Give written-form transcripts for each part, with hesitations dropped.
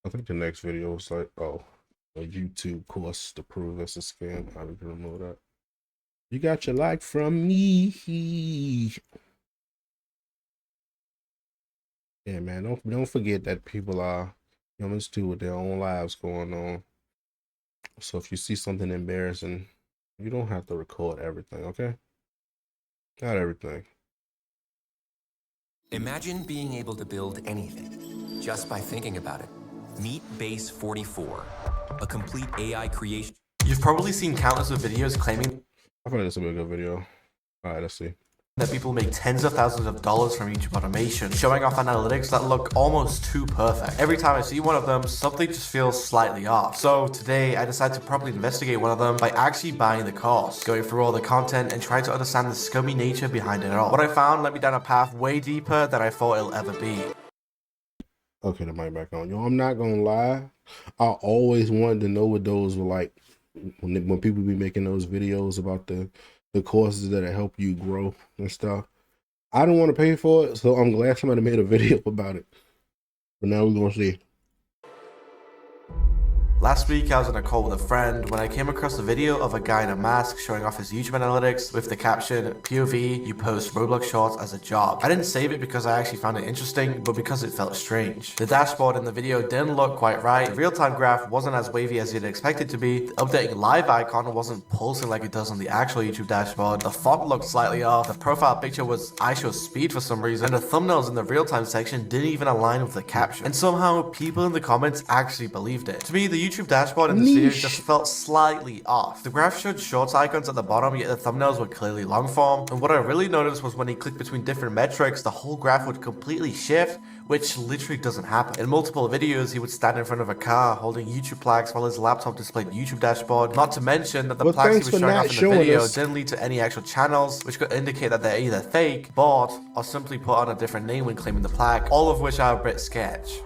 I think the next video was like, oh, a YouTube course to prove it's a scam. How to remove that? You got your like from me. Yeah, man. Don't forget that people are humans too with their own lives going on. So if you see something embarrassing, you don't have to record everything, okay? Not everything. Imagine being able to build anything just by thinking about it. Meet Base 44, a complete AI creation. You've probably seen countless of videos claiming I thought this would be a good video. All right, let's see. that people make tens of thousands of dollars from YouTube automation, showing off analytics that look almost too perfect. Every time I see one of them, something just feels slightly off. So today, I decided to properly investigate one of them by actually buying the course, going through all the content and trying to understand the scummy nature behind it all. What I found led me down a path way deeper than I thought it'll ever be. Okay, the mic back on. Yo, I'm not gonna lie. I always wanted to know what those were like when people be making those videos about the courses that help you grow and stuff. I don't want to pay for it, so I'm glad somebody made a video about it. But now we're gonna see. Last week, I was on a call with a friend when I came across a video of a guy in a mask showing off his YouTube analytics with the caption, POV, you post Roblox shorts as a job. I didn't save it because I actually found it interesting, but because it felt strange. The dashboard in the video didn't look quite right, the real-time graph wasn't as wavy as you'd expect it to be, the updating live icon wasn't pulsing like it does on the actual YouTube dashboard, the font looked slightly off, the profile picture was iShowSpeed for some reason, and the thumbnails in the real-time section didn't even align with the caption. And somehow, people in the comments actually believed it. To me, the YouTube dashboard in this video just felt slightly off. The graph showed shorts icons at the bottom, yet the thumbnails were clearly long form. And what I really noticed was when he clicked between different metrics, the whole graph would completely shift, which literally doesn't happen. In multiple videos, he would stand in front of a car holding YouTube plaques while his laptop displayed YouTube dashboard. Not to mention that the plaques he was showing off in the video didn't lead to any actual channels, which could indicate that they're either fake, bought, or simply put on a different name when claiming the plaque, all of which are a bit sketch.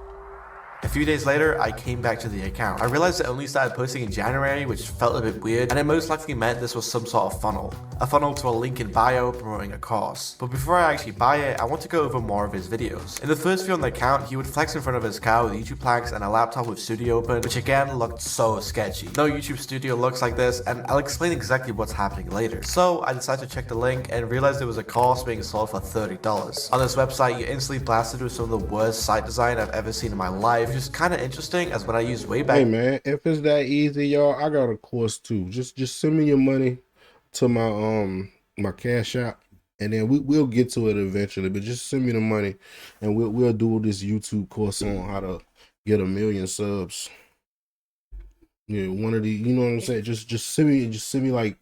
A few days later, I came back to the account. I realized it only started posting in January, which felt a bit weird, and it most likely meant this was some sort of funnel. A funnel to a link in bio promoting a course. But before I actually buy it, I want to go over more of his videos. In the first video on the account, he would flex in front of his car with YouTube plaques and a laptop with Studio open, which again looked so sketchy. No YouTube Studio looks like this, and I'll explain exactly what's happening later. So I decided to check the link and realized there was a course being sold for $30. On this website, you're instantly blasted with some of the worst site design I've ever seen in my life, which is kind of interesting as when I used way back. Hey man, if it's that easy, y'all, I got a course too. Just send me your money to my my Cash App, and then we'll get to it eventually. But just send me the money, and we'll do this YouTube course on how to get 1 million subs. Yeah, one of the, you know what I'm saying. Just send me $100,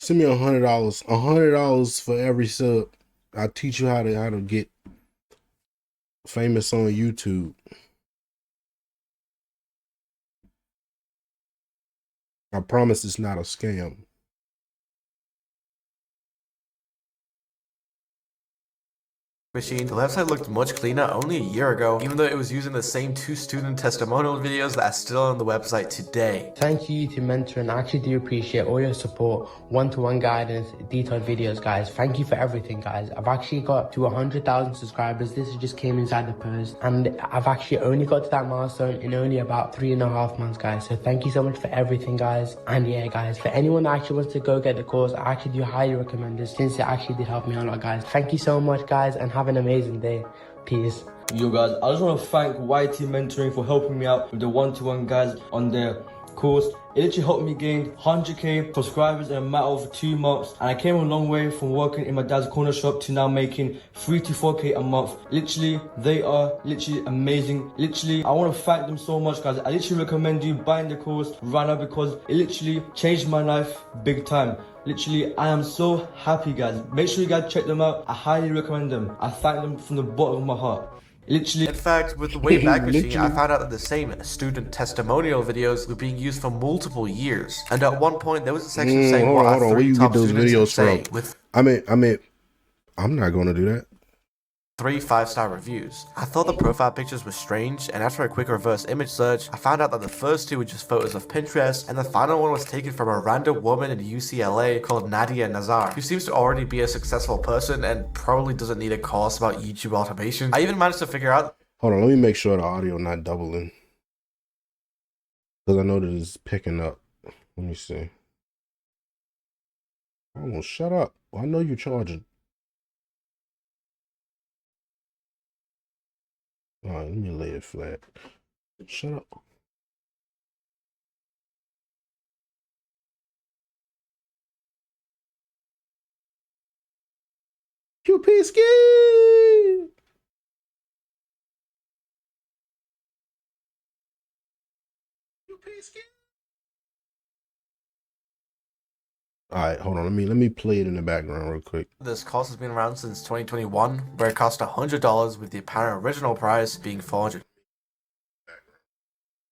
$100 for every sub. I'll teach you how to get famous on YouTube. I promise it's not a scam. Machine. The website looked much cleaner only a year ago, even though it was using the same 2 student testimonial videos that are still on the website today. Thank you to Mentor, and I actually do appreciate all your support, one-to-one guidance, detailed videos, guys. Thank you for everything, guys. I've actually got to 100,000 subscribers. This just came inside the post, and I've actually only got to that milestone in only about 3.5 months, guys. So thank you so much for everything, guys. And yeah, guys, for anyone that actually wants to go get the course, I actually do highly recommend this, since it actually did help me out a lot, guys. Thank you so much, guys, and have an amazing day. Peace. Yo guys, I just want to thank YT Mentoring for helping me out with the one-to-one guys on their course. It literally helped me gain 100k subscribers in a matter of 2 months, and I came a long way from working in my dad's corner shop to now making 3 to 4k a month. Literally, they are literally amazing. Literally, I want to thank them so much, guys. I literally recommend you buying the course right now because it literally changed my life big time. Literally, I am so happy, guys. Make sure you guys check them out. I highly recommend them. I thank them from the bottom of my heart. Literally. In fact, with the Wayback Machine, I found out that the same student testimonial videos were being used for multiple years. And at one point, there was a section saying what are 3 top students say, with I mean, I'm not going to do that. 3 5-star reviews. I thought the profile pictures were strange, and after a quick reverse image search, I found out that the first 2 were just photos of Pinterest, and the final one was taken from a random woman in UCLA called Nadia Nazar, who seems to already be a successful person and probably doesn't need a course about YouTube automation. I even managed to figure out Hold on, let me make sure the audio not doubling. Because I know that it's picking up. Let me see. Oh, shut up. I know you're charging. All right, let me lay it flat. Shut up. Ski. All right, hold on. Let me play it in the background real quick. This course has been around since 2021, where it cost $100 with the apparent original price being $400.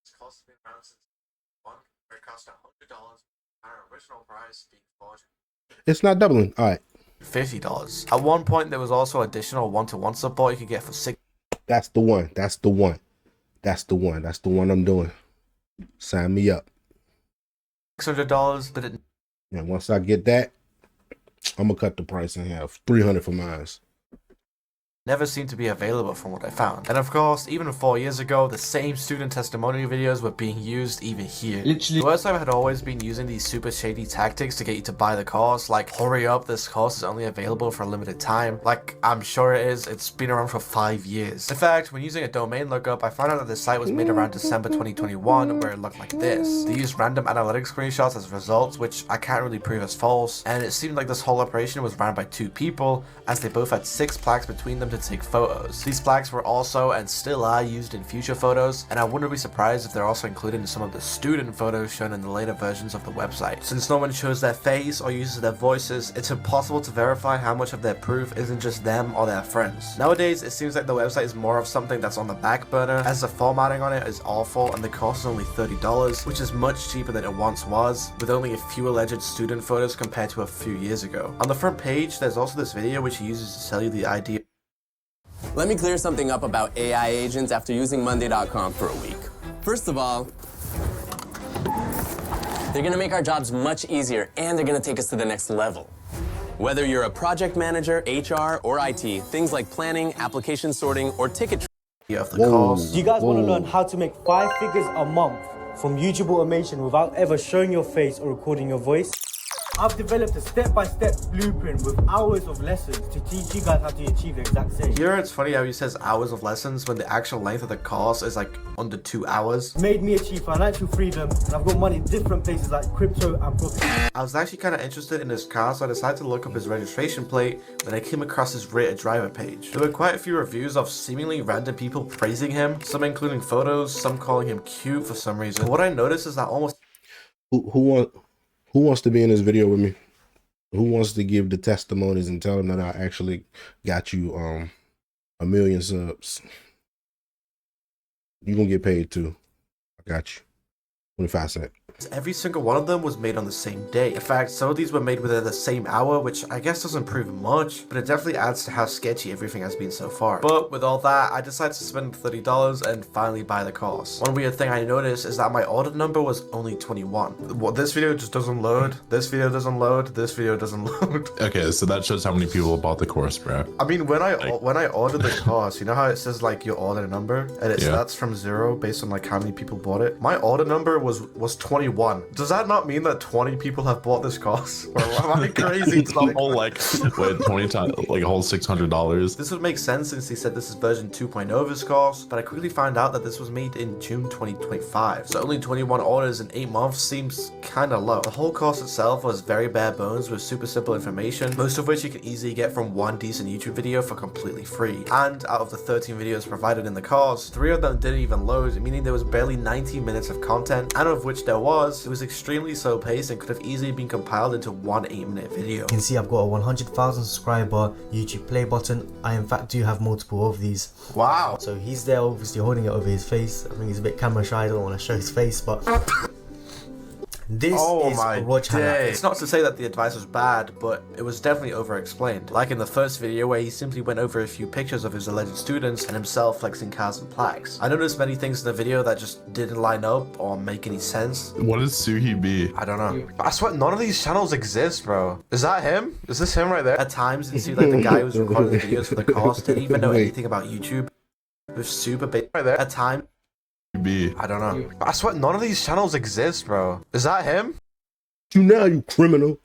This course has been around since 2021, where it cost $100 with the apparent original price being $400. It's not doubling. All right. $50. At one point, there was also additional one-to-one support you could get for $6. That's the one. That's the one. That's the one. That's the one I'm doing. Sign me up. $600, but it And once I get that, I'm gonna cut the price in half. $300 for mine. never seemed to be available from what I found. And of course, even 4 years ago, the same student testimonial videos were being used even here. Literally. The website had always been using these super shady tactics to get you to buy the course, like, hurry up, this course is only available for a limited time. Like, I'm sure it is, it's been around for 5 years. In fact, when using a domain lookup, I found out that the site was made around December 2021, where it looked like this. They used random analytics screenshots as results, which I can't really prove as false, and it seemed like this whole operation was run by 2 people, as they both had 6 plaques between them to take photos. These plaques were also and still are used in future photos, and I wouldn't be surprised if they're also included in some of the student photos shown in the later versions of the website. Since no one shows their face or uses their voices, it's impossible to verify how much of their proof isn't just them or their friends. Nowadays, it seems like the website is more of something that's on the back burner, as the formatting on it is awful and the cost is only $30, which is much cheaper than it once was, with only a few alleged student photos compared to a few years ago. On the front page, there's also this video which he uses to sell you the idea. Let me clear something up about AI agents after using Monday.com for a week. First of all, they're gonna make our jobs much easier, and they're gonna take us to the next level. Whether you're a project manager, HR, or IT, things like planning, application sorting, or ticket Of the course. Do you guys want to learn how to make 5 figures a month from YouTube automation without ever showing your face or recording your voice? I've developed a step-by-step blueprint with hours of lessons to teach you guys how to achieve the exact same. Here it's funny how he says hours of lessons when the actual length of the course is like under 2 hours. Made me achieve financial freedom, and I've got money in different places like crypto and property. I was actually kind of interested in his car, so I decided to look up his registration plate when I came across his rated driver page. There were quite a few reviews of seemingly random people praising him, some including photos, some calling him cute for some reason. What I noticed is that almost Who wants to be in this video with me? Who wants to give the testimonies and tell them that I actually got you 1 million subs? You gonna get paid too. I got you. 25 cents. every single one of them was made on the same day. In fact, some of these were made within the same hour, which I guess doesn't prove much, but it definitely adds to how sketchy everything has been so far. But with all that, I decided to spend $30 and finally buy the course. One weird thing I noticed is that my order number was only 21. Well, this video just doesn't load, this video doesn't load, this video doesn't load. Okay, so that shows how many people bought the course, bro. I mean, when I ordered the course, you know how it says like your order number and it starts from 0 based on like how many people bought it? My order number was 21. Does that not mean that 20 people have bought this course? Or am I crazy? It's a whole like wait, 20 times, like a whole $600. This would make sense since he said this is version 2.0 of his course, but I quickly found out that this was made in June 2025. So only 21 orders in 8 months seems kinda low. The whole course itself was very bare bones with super simple information, most of which you can easily get from one decent YouTube video for completely free. And out of the 13 videos provided in the course, 3 of them didn't even load, meaning there was barely 90 minutes of content, and of which there was, it was extremely slow paced and could have easily been compiled into one 8-minute video. You can see I've got a 100,000 subscriber YouTube play button. I in fact do have multiple of these. Wow. So he's there obviously holding it over his face. I think he's a bit camera shy, I don't want to show his face, but this is Rog Hanna. It's not to say that the advice was bad, but it was definitely over-explained. Like in the first video where he simply went over a few pictures of his alleged students and himself flexing cars and plaques. I noticed many things in the video that just didn't line up or make any sense. What is Suhi B? I don't know. I swear none of these channels exist, bro. Is that him? Is this him right there? At times it seemed like the guy who was recording the videos for the course didn't even know anything about YouTube. with super big right there at time. B. I don't know. I swear none of these channels exist, bro. Is that him? You now, you criminal.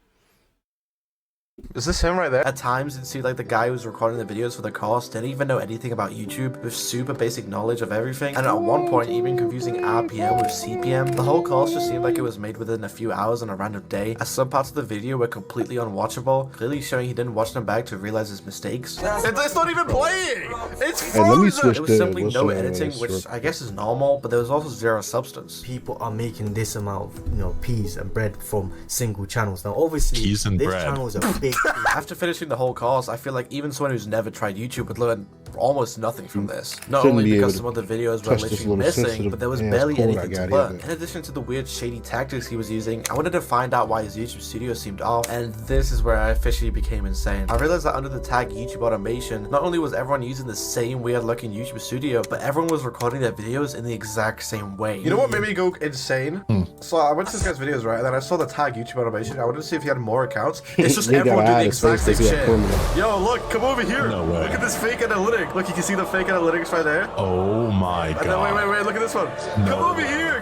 Is this him right there? At times, it seemed like the guy who was recording the videos for the course didn't even know anything about YouTube, with super basic knowledge of everything, and at one point even confusing RPM with CPM. The whole course just seemed like it was made within a few hours on a random day, as some parts of the video were completely unwatchable, clearly showing he didn't watch them back to realize his mistakes. It's not even playing! It's frozen! There was simply no editing, which I guess is normal, but there was also zero substance. People are making this amount of, you know, peas and bread from single channels. Now, obviously, Peas and this bread. channel is a big. After finishing the whole course, I feel like even someone who's never tried YouTube would learn almost nothing from this. Not Shouldn't only be because able some of the videos were touch this literally little missing, sensitive but there was ass barely code I anything to got learn. either. In addition to the weird shady tactics he was using, I wanted to find out why his YouTube studio seemed off, and this is where I officially became insane. I realized that under the tag YouTube automation, not only was everyone using the same weird looking YouTube studio, but everyone was recording their videos in the exact same way. You know what made me go insane? So I went to this guy's videos, right, and then I saw the tag YouTube automation. I wanted to see if he had more accounts. It's just They everyone gotta doing the hide exact his face same 'cause he a shit. criminal. Yo, look, come over here. No way. Look at this fake analytic. Look, you can see the fake analytics right there. Oh my And then god. wait, look at this one. No.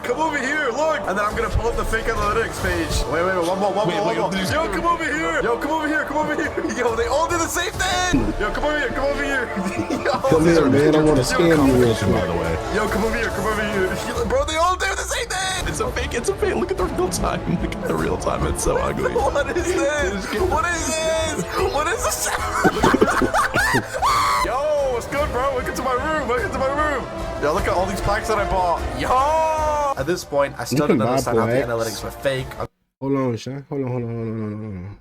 Come over here, look. And then I'm gonna pull up the fake analytics page. Wait, one more. there's- Yo, come over here. Yo, they all do the same thing. Yo, come over here. Yo, Come here, man. I want to scam you real Competition, by quick. the way. Yo, come over here. Bro, they all do the same thing. It's a fake. Look at the real time. Look at the real time. It's so ugly. What is this? What is this? Yo, what's good, bro? Welcome to my room. Yo, look at all these plaques that I bought. Yo! At this point, I still can didn't buy understand how the plaques. analytics were fake. Hold on, Sean. Hold on.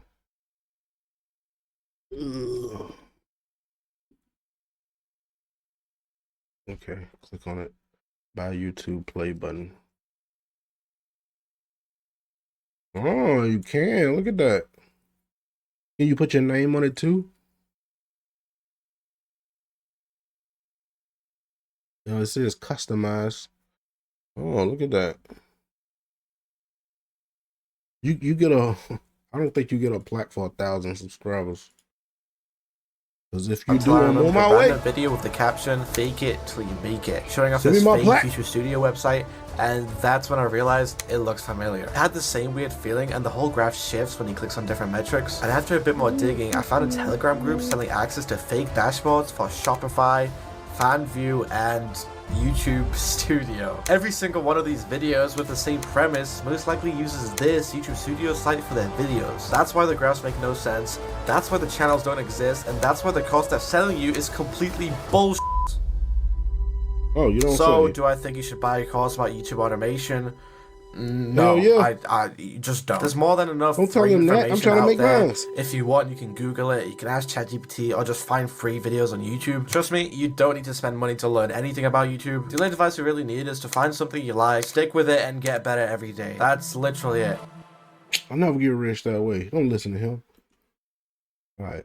Ugh. Okay, click on it. Buy YouTube play button. Oh, you can. Look at that. Can you put your name on it too? No, it says customize. Oh, look at that. You get a I don't think you get a plaque for 1,000 subscribers. Because if you do, I'm on my way. A video with the caption, "Fake it till you make it," showing off Send this me my fake plaque. YouTube Studio website, and that's when I realized it looks familiar. It had the same weird feeling, and the whole graph shifts when he clicks on different metrics. And after a bit more digging, I found a Telegram group selling access to fake dashboards for Shopify, FanView, and YouTube Studio. Every single one of these videos with the same premise most likely uses this YouTube Studio site for their videos. That's why the graphs make no sense, that's why the channels don't exist, and that's why the cost they're selling you is completely bullshit. Oh, you don't So, say. do I think you should buy a course about YouTube automation? No, Hell yeah. I you just don't. There's more than enough Don't tell free them that. I'm information trying to out make there. mine. If you want, you can Google it, you can ask ChatGPT, or just find free videos on YouTube. Trust me, you don't need to spend money to learn anything about YouTube. The only advice you really need is to find something you like, stick with it, and get better every day. That's literally it. I'll never get rich that way. Don't listen to him. All right.